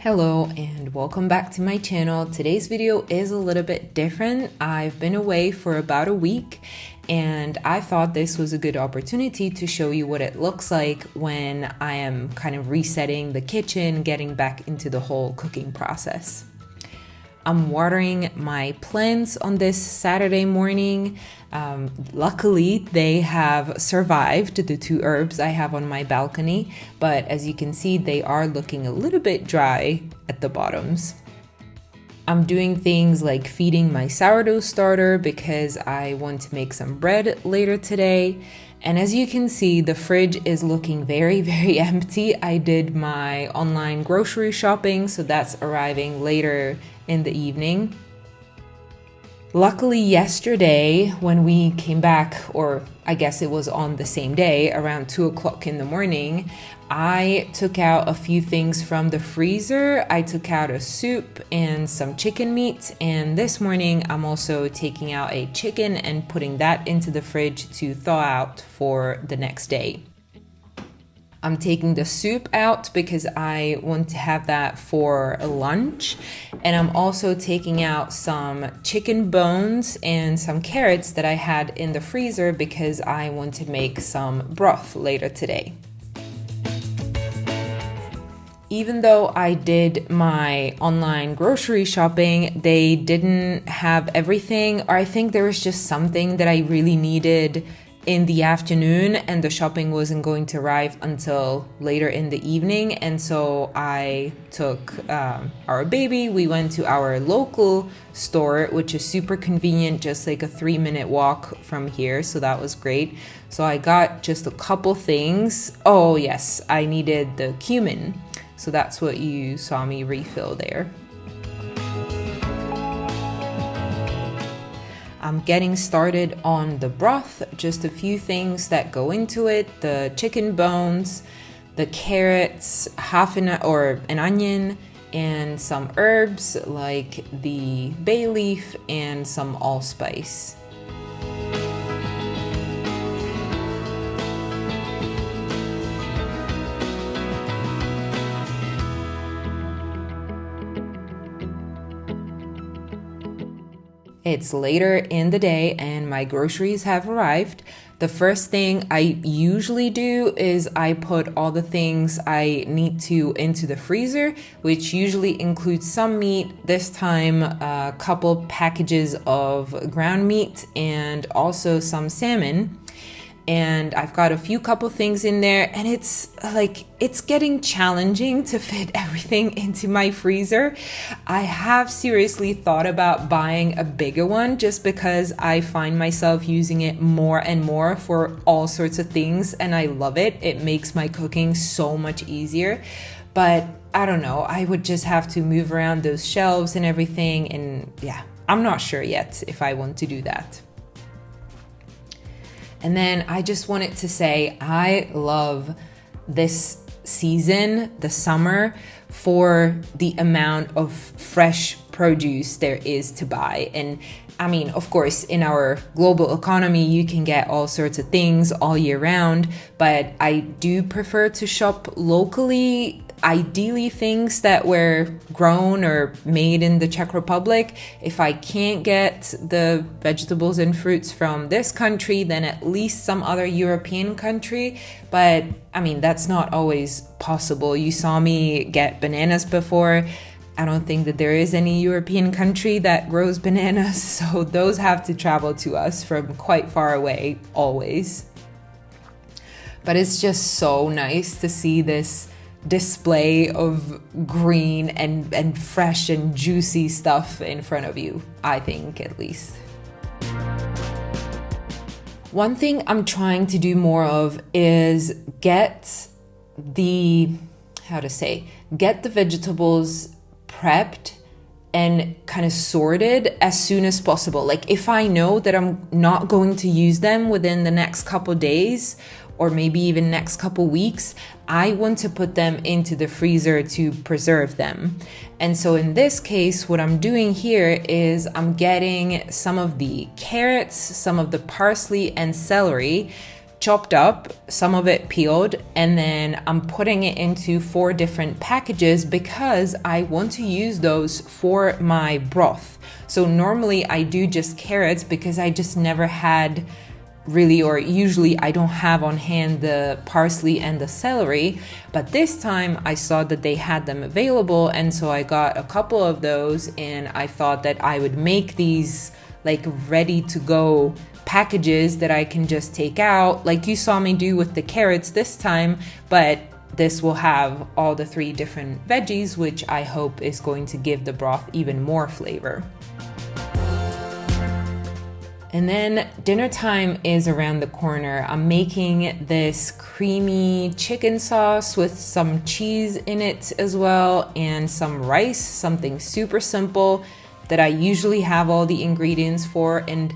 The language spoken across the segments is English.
Hello and welcome back to my channel. Today's video is a little bit different. I've been away for about a week and I thought this was a good opportunity to show you what it looks like when I am kind of resetting the kitchen, getting back into the whole cooking process. I'm watering my plants on this Saturday morning. Luckily, they have survived the two herbs I have on my balcony, but as you can see, they are looking a little bit dry at the bottoms. I'm doing things like feeding my sourdough starter because I want to make some bread later today. And as you can see, the fridge is looking very, very empty. I did my online grocery shopping, so that's arriving later in the evening. Luckily, yesterday when we came back, or I guess it was on the same day, around 2 o'clock in the morning, I took out a few things from the freezer. I took out a soup and some chicken meat, and this morning I'm also taking out a chicken and putting that into the fridge to thaw out for the next day. I'm taking the soup out because I want to have that for lunch. And I'm also taking out some chicken bones and some carrots that I had in the freezer because I want to make some broth later today. Even though I did my online grocery shopping, they didn't have everything, or I think there was just something that I really needed in the afternoon and the shopping wasn't going to arrive until later in the evening. And so I took our baby, we went to our local store, which is super convenient, just like a 3-minute walk from here. So that was great. So I got just a couple things. Oh yes, I needed the cumin. So that's what you saw me refill there. I'm getting started on the broth, just a few things that go into it: the chicken bones, the carrots, an onion, and some herbs like the bay leaf and some allspice. It's later in the day and my groceries have arrived. The first thing I usually do is I put all the things I need to into the freezer, which usually includes some meat, this time a couple packages of ground meat and also some salmon. And I've got a few couple things in there, and it's getting challenging to fit everything into my freezer. I have seriously thought about buying a bigger one just because I find myself using it more and more for all sorts of things, and I love it. It makes my cooking so much easier. But I don't know, I would just have to move around those shelves and everything, and yeah, I'm not sure yet if I want to do that. And then I just wanted to say I love this season, the summer, for the amount of fresh produce there is to buy. And I mean, of course, in our global economy, you can get all sorts of things all year round, but I do prefer to shop locally. Ideally things that were grown or made in the Czech Republic. If I can't get the vegetables and fruits from this country, then at least some other European country. But I mean, that's not always possible. You saw me get bananas before. I don't think that there is any European country that grows bananas, so those have to travel to us from quite far away always. But it's just so nice to see this display of green and fresh and juicy stuff in front of you, I think, at least. One thing I'm trying to do more of is get the vegetables prepped and kind of sorted as soon as possible. Like if I know that I'm not going to use them within the next couple days or maybe even next couple weeks, I want to put them into the freezer to preserve them. And so in this case, what I'm doing here is I'm getting some of the carrots, some of the parsley and celery, chopped up, some of it peeled, and then I'm putting it into 4 different packages because I want to use those for my broth. So normally I do just carrots because I just never had really, or usually I don't have on hand the parsley and the celery, but this time I saw that they had them available, and so I got a couple of those, and I thought that I would make these like ready to go packages that I can just take out, like you saw me do with the carrots this time, but this will have all the 3 different veggies, which I hope is going to give the broth even more flavor. And then dinner time is around the corner. I'm making this creamy chicken sauce with some cheese in it as well, and some rice, something super simple that I usually have all the ingredients for. And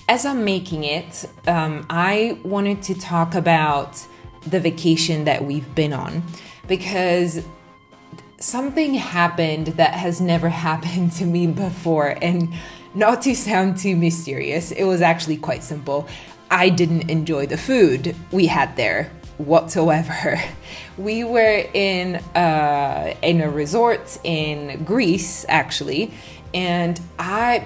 as I'm making it, I wanted to talk about the vacation that we've been on, because something happened that has never happened to me before. And not to sound too mysterious, it was actually quite simple. I didn't enjoy the food we had there whatsoever. We were in a resort in Greece, actually, and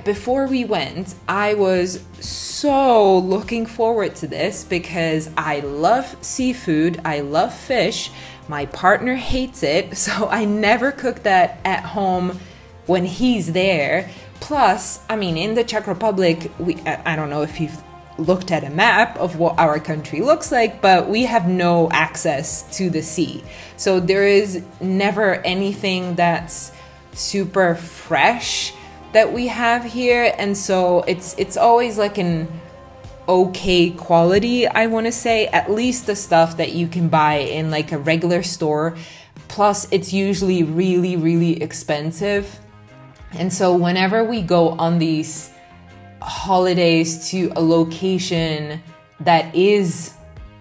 before we went, I was so looking forward to this because I love seafood, I love fish. My partner hates it, so I never cook that at home when he's there. Plus, I mean, in the Czech Republic, I don't know if you've looked at a map of what our country looks like, but we have no access to the sea. So there is never anything that's super fresh that we have here. And so it's always like an okay quality, I want to say, at least the stuff that you can buy in like a regular store. Plus, it's usually really, really expensive. And so whenever we go on these holidays to a location that is,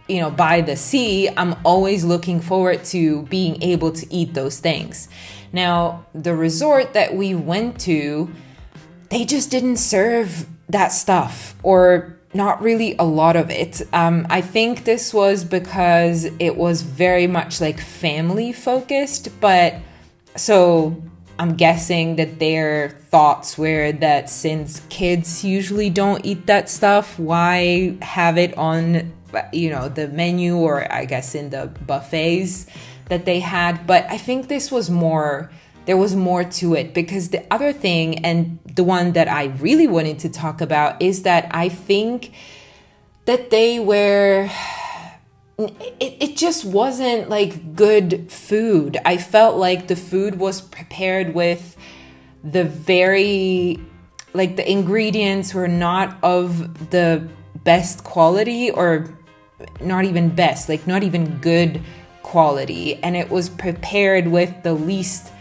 you know, by the sea, I'm always looking forward to being able to eat those things. Now, the resort that we went to, they just didn't serve that stuff, or not really a lot of it. I think this was because it was very much like family focused, but so I'm guessing that their thoughts were that since kids usually don't eat that stuff, why have it on, you know, the menu, or I guess in the buffets that they had. But I think this was more, there was more to it, because the other thing, and the one that I really wanted to talk about, is that I think that they were, it just wasn't like good food. I felt like the food was prepared with the very, like the ingredients were not of the best quality, or not even best, like not even good quality. And it was prepared with the least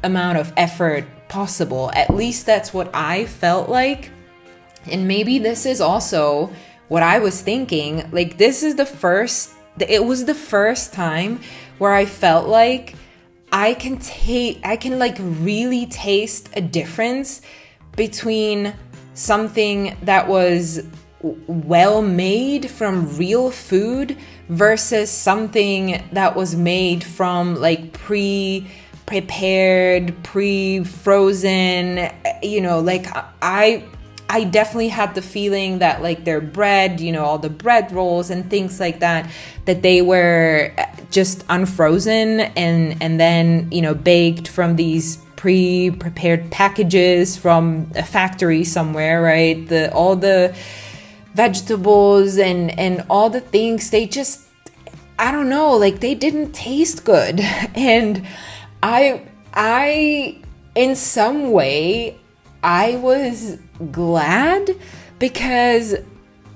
amount of effort possible. At least that's what I felt like. And maybe this is also what I was thinking. Like, this is it was the first time where I felt like I can like really taste a difference between something that was well made from real food versus something that was made from like pre-prepared, pre-frozen, you know, like I definitely had the feeling that like their bread, you know, all the bread rolls and things like that they were just unfrozen and then, you know, baked from these pre-prepared packages from a factory somewhere, right? All the vegetables and all the things, they just, I don't know, like they didn't taste good. And I in some way, I was glad, because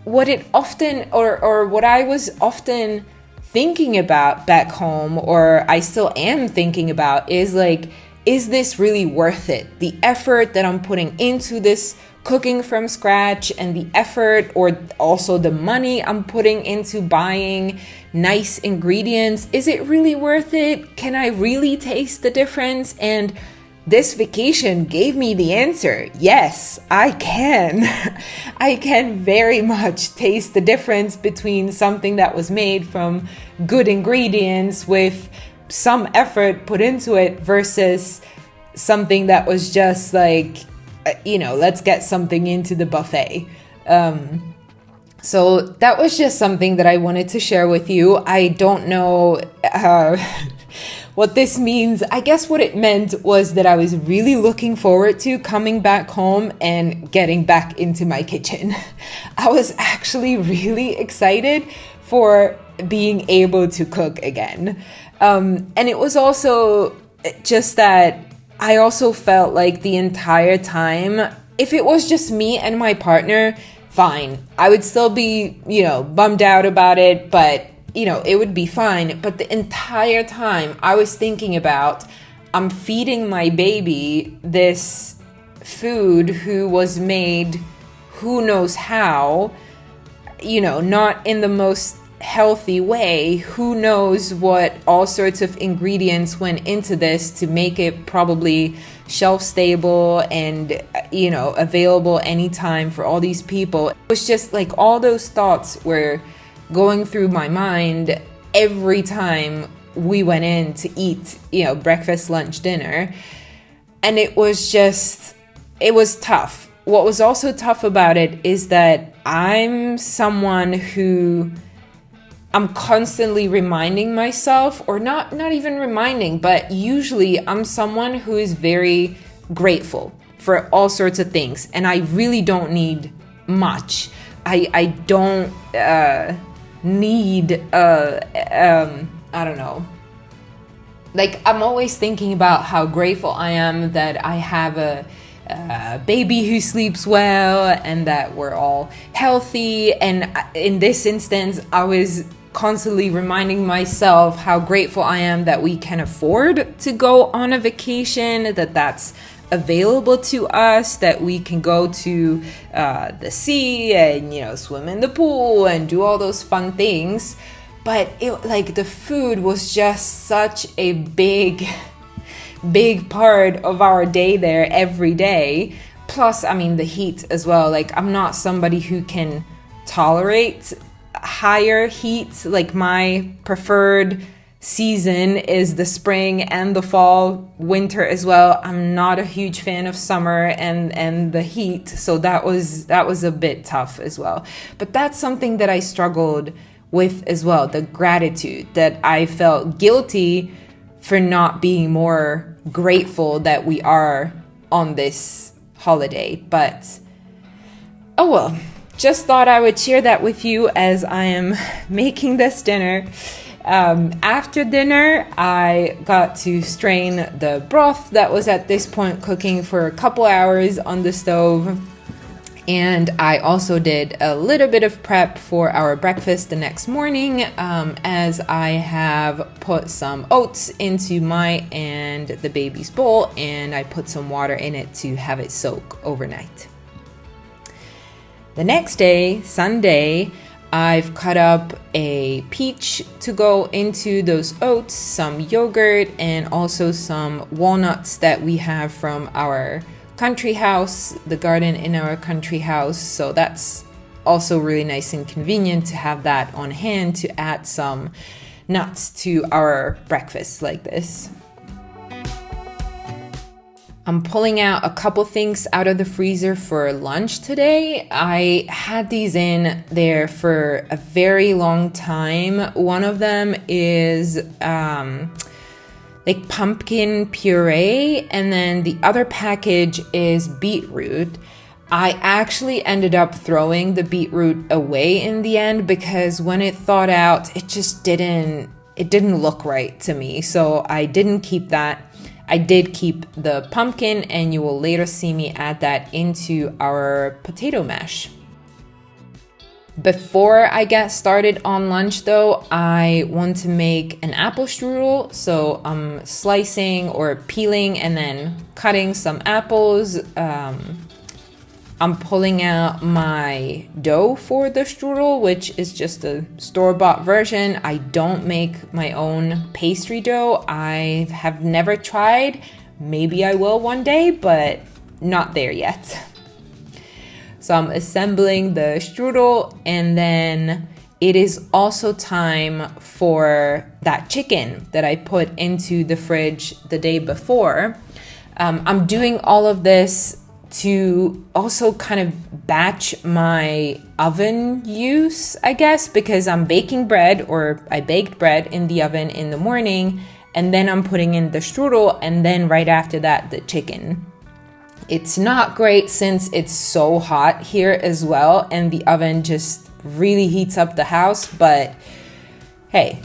what it often, or what I was often thinking about back home, or I still am thinking about, is like, is this really worth it? The effort that I'm putting into this cooking from scratch, and the effort, or also the money I'm putting into buying nice ingredients, is it really worth it? Can I really taste the difference? And this vacation gave me the answer. Yes, I can. I can very much taste the difference between something that was made from good ingredients with some effort put into it versus something that was just like, let's get something into the buffet. So that was just something that I wanted to share with you. I don't know what this means. I guess what it meant was that I was really looking forward to coming back home and getting back into my kitchen. I was actually really excited for being able to cook again. And it was also just that I also felt like the entire time, if it was just me and my partner, fine. I would still be, bummed out about it, but it would be fine. But the entire time I was thinking about, I'm feeding my baby this food who was made who knows how, not in the most healthy way. Who knows what all sorts of ingredients went into this to make it probably shelf stable and, available anytime for all these people. It was just like all those thoughts were going through my mind every time we went in to eat, breakfast, lunch, dinner. And it was tough. What was also tough about it is that I'm someone who I'm constantly reminding myself, or not even reminding, but usually I'm someone who is very grateful for all sorts of things. And I really don't need much. I don't need, I don't know. Like, I'm always thinking about how grateful I am that I have a baby who sleeps well and that we're all healthy. And in this instance, I was constantly reminding myself how grateful I am that we can afford to go on a vacation, that's available to us, that we can go to the sea and swim in the pool and do all those fun things. But the food was just such a big part of our day there every day. Plus, the heat as well. Like, I'm not somebody who can tolerate higher heat. Like, my preferred season is the spring and the fall, winter as well. I'm not a huge fan of summer and the heat, so that was a bit tough as well. But that's something that I struggled with as well, the gratitude, that I felt guilty for not being more grateful that we are on this holiday. But oh well, just thought I would share that with you as I am making this dinner. After dinner, I got to strain the broth that was at this point cooking for a couple hours on the stove. And I also did a little bit of prep for our breakfast the next morning, as I have put some oats into my and the baby's bowl, and I put some water in it to have it soak overnight. The next day, Sunday, I've cut up a peach to go into those oats, some yogurt, and also some walnuts that we have from our country house, the garden in our country house. So that's also really nice and convenient to have that on hand to add some nuts to our breakfast like this. I'm pulling out a couple things out of the freezer for lunch today. I had these in there for a very long time. One of them is like pumpkin puree, and then the other package is beetroot. I actually ended up throwing the beetroot away in the end because when it thawed out, it just didn't look right to me. So I didn't keep that. I did keep the pumpkin, and you will later see me add that into our potato mash. Before I get started on lunch though, I want to make an apple strudel. So I'm slicing or peeling and then cutting some apples. I'm pulling out my dough for the strudel, which is just a store-bought version. I don't make my own pastry dough. I have never tried, Maybe I will one day, but not there yet. So I'm assembling the strudel, and then it is also time for that chicken that I put into the fridge the day before. I'm doing all of this to also kind of batch my oven use, I guess, because I'm baking bread, or I baked bread in the oven in the morning, and then I'm putting in the strudel, and then right after that, the chicken. It's not great since it's so hot here as well, and the oven just really heats up the house, but hey,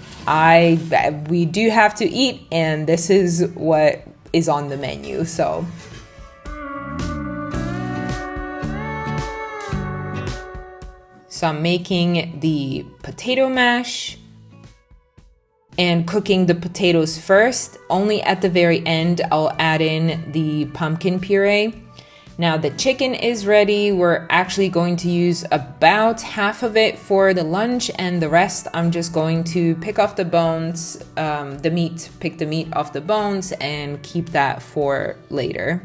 we do have to eat, and this is what is on the menu. So I'm making the potato mash and cooking the potatoes first. Only at the very end, I'll add in the pumpkin puree. Now the chicken is ready. We're actually going to use about half of it for the lunch, and the rest I'm just going to pick off the bones, pick the meat off the bones and keep that for later.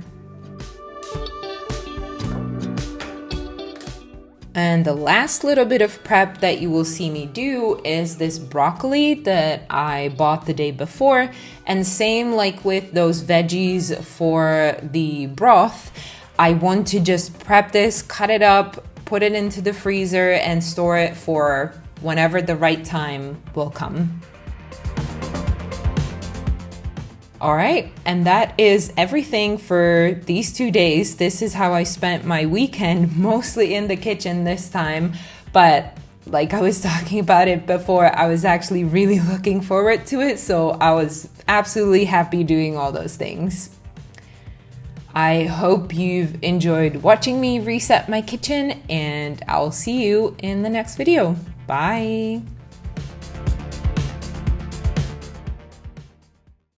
And the last little bit of prep that you will see me do is this broccoli that I bought the day before. And same like with those veggies for the broth, I want to just prep this, cut it up, put it into the freezer, and store it for whenever the right time will come. All right, and that is everything for these 2 days. This is how I spent my weekend, mostly in the kitchen this time. But like I was talking about it before, I was actually really looking forward to it. So I was absolutely happy doing all those things. I hope you've enjoyed watching me reset my kitchen, and I'll see you in the next video. Bye.